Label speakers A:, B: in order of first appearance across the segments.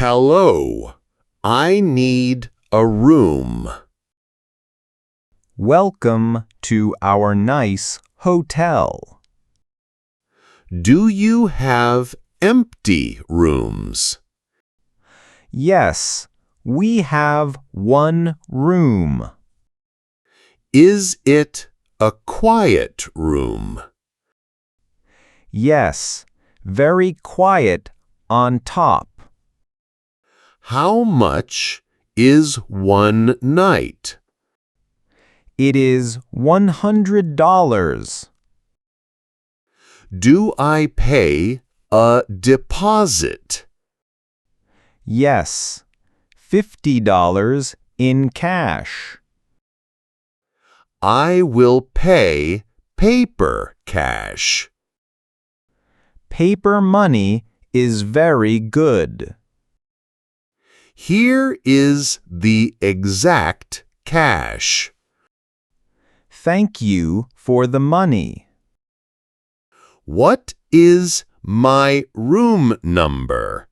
A: Hello, I need a room.
B: Welcome to our nice hotel.
A: Do you have empty rooms?
B: Yes, we have one room.
A: Is it a quiet room?
B: Yes, very quiet on top.
A: How much is one night?
B: It is $100.
A: Do I pay a deposit?
B: Yes, $50 in cash.
A: I will pay paper cash.
B: Paper money is very good.
A: Here is the exact cash.
B: Thank you for the money.
A: What is my room number?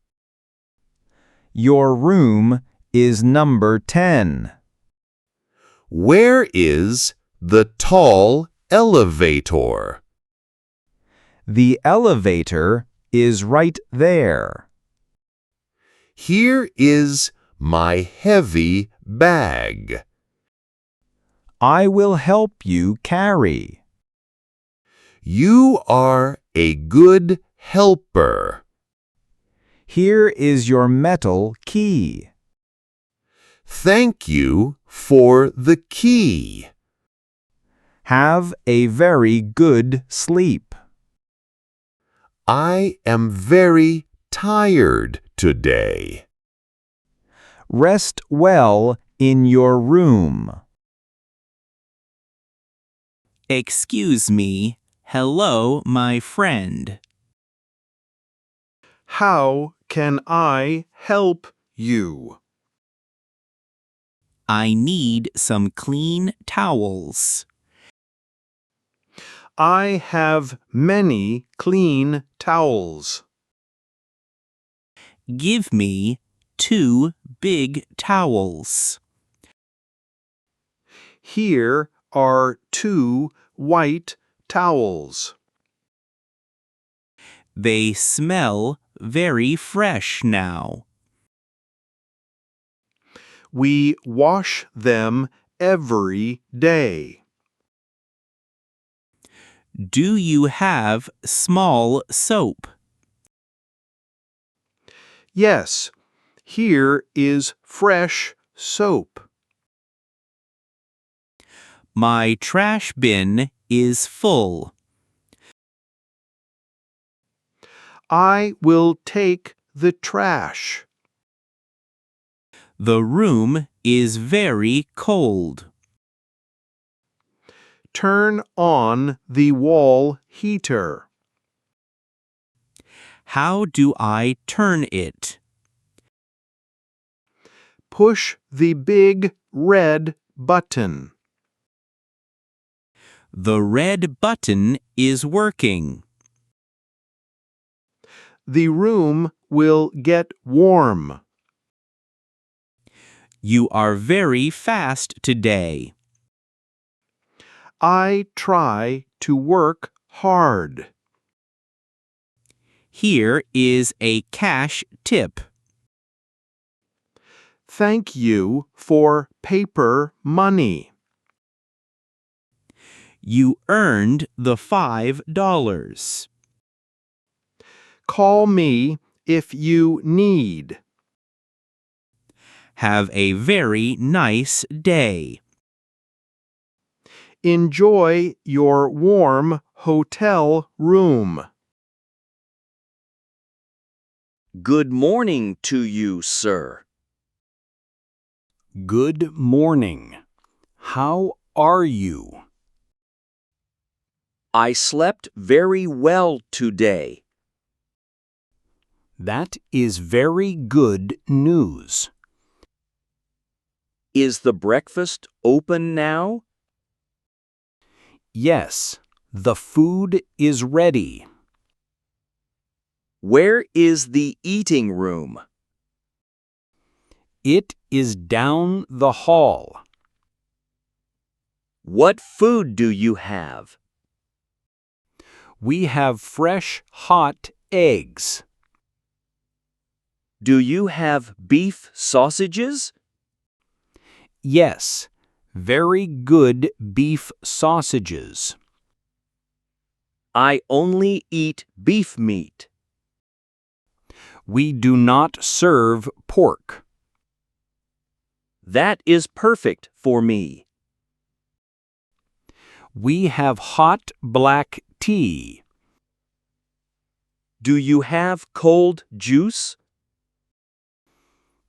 B: Your room is number 10.
A: Where is the tall elevator?
B: The elevator is right there.
A: Here is my heavy bag.
B: I will help you carry.
A: You are a good helper.
B: Here is your metal key.
A: Thank you for the key.
B: Have a very good sleep.
A: I am very tired today.
B: Rest well in your room.
C: Excuse me. Hello, my friend.
D: How can I help you?
C: I need some clean towels.
D: I have many clean towels.
C: Give me 2 big towels.
D: Here are 2 white towels.
C: They smell very fresh now.
D: We wash them every day.
C: Do you have small soap?
D: Yes, here is fresh soap.
C: My trash bin is full.
D: I will take the trash.
C: The room is very cold.
D: Turn on the wall heater.
C: How do I turn it?
D: Push the big red button.
C: The red button is working.
D: The room will get warm.
C: You are very fast today.
D: I try to work hard.
C: Here is a cash tip.
D: Thank you for paper money.
C: You earned the $5.
D: Call me if you need.
C: Have a very nice day.
D: Enjoy your warm hotel room.
E: Good morning to you, sir.
F: Good morning. How are you?
E: I slept very well today.
F: That is very good news.
E: Is the breakfast open now?
F: Yes, the food is ready.
E: Where is the eating room?
F: It is down the hall.
E: What food do you have?
F: We have fresh, hot eggs.
E: Do you have beef sausages?
F: Yes, very good beef sausages.
E: I only eat beef meat.
F: We do not serve pork.
E: That is perfect for me.
F: We have hot black tea.
E: Do you have cold juice?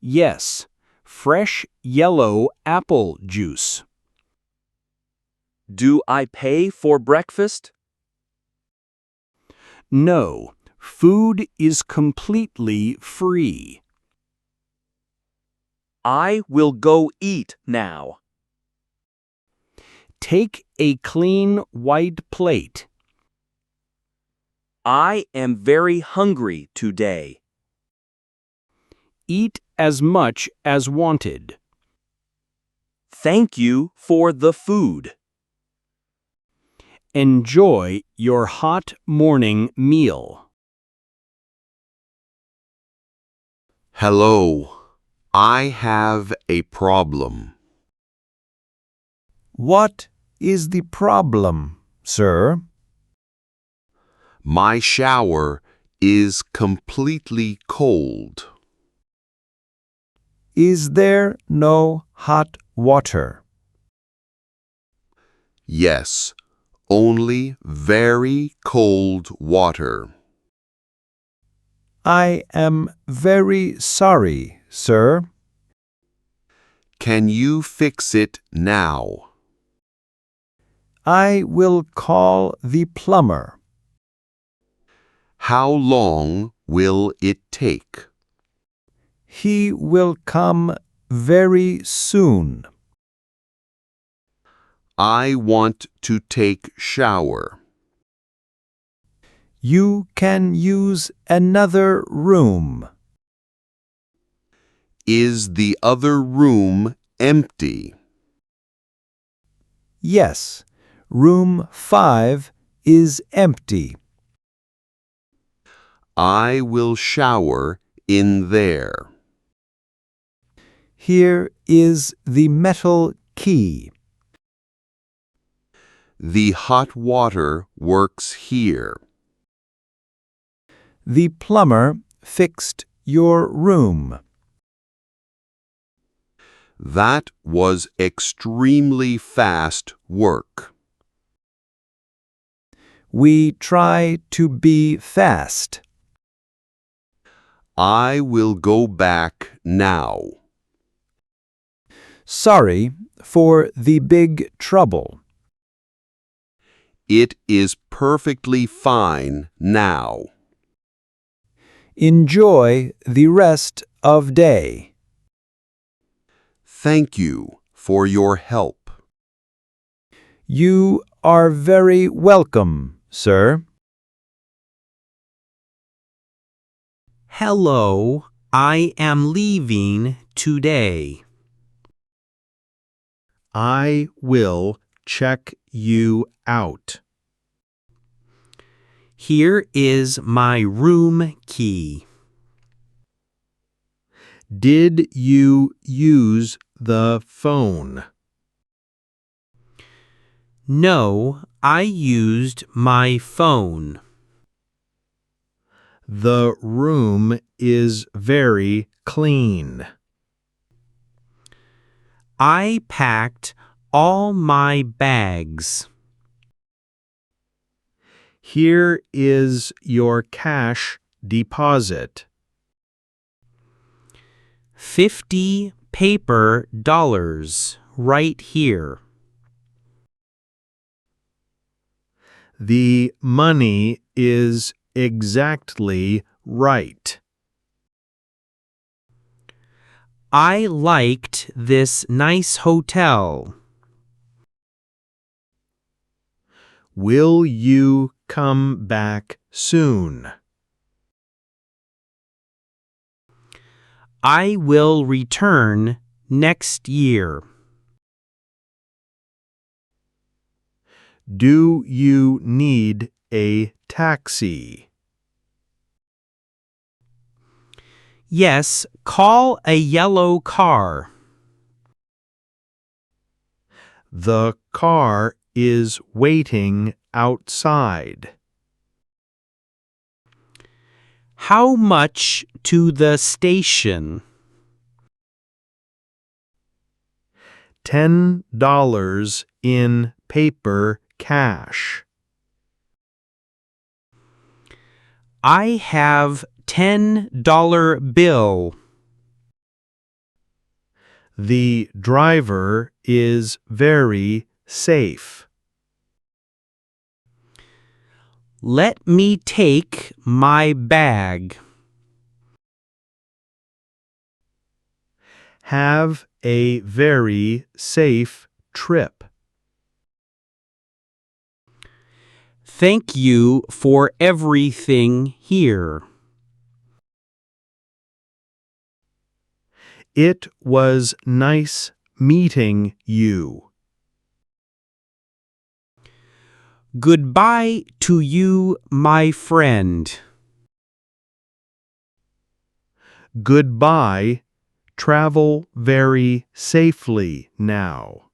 F: Yes, fresh yellow apple juice.
E: Do I pay for breakfast?
F: No, food is completely free.
E: I will go eat now.
F: Take a clean white plate.
E: I am very hungry today.
F: Eat as much as wanted.
E: Thank you for the food.
F: Enjoy your hot morning meal.
A: Hello. I have a problem.
B: What is the problem, sir?
A: My shower is completely cold.
B: Is there no hot water?
A: Yes, only very cold water.
B: I am very sorry, sir.
A: Can you fix it now?
B: I will call the plumber.
A: How long will it take?
B: He will come very soon.
A: I want to take shower.
B: You can use another room.
A: Is the other room empty?
B: Yes, room 5 is empty.
A: I will shower in there.
B: Here is the metal key.
A: The hot water works here.
B: The plumber fixed your room.
A: That was extremely fast work.
B: We try to be fast.
A: I will go back now.
B: Sorry for the big trouble.
A: It is perfectly fine now.
B: Enjoy the rest of day.
A: Thank you for your help.
B: You are very welcome, sir.
C: Hello, I am leaving today.
D: I will check you out.
C: Here is my room key.
D: Did you use the phone?
C: No, I used my phone.
D: The room is very clean.
C: I packed all my bags.
D: Here is your cash deposit.
C: 50 paper dollars right here.
D: The money is exactly right.
C: I liked this nice hotel.
D: Will you come back soon?
F: I will return next year.
D: Do you need a taxi?
F: Yes, call a yellow car.
D: The car is waiting outside.
F: How much to the station?
D: $10 in paper cash.
F: I have $10 bill.
D: The driver is very safe.
F: Let me take my bag.
D: Have a very safe trip.
F: Thank you for everything here.
D: It was nice meeting you.
F: Goodbye to you, my friend.
D: Goodbye. Travel very safely now.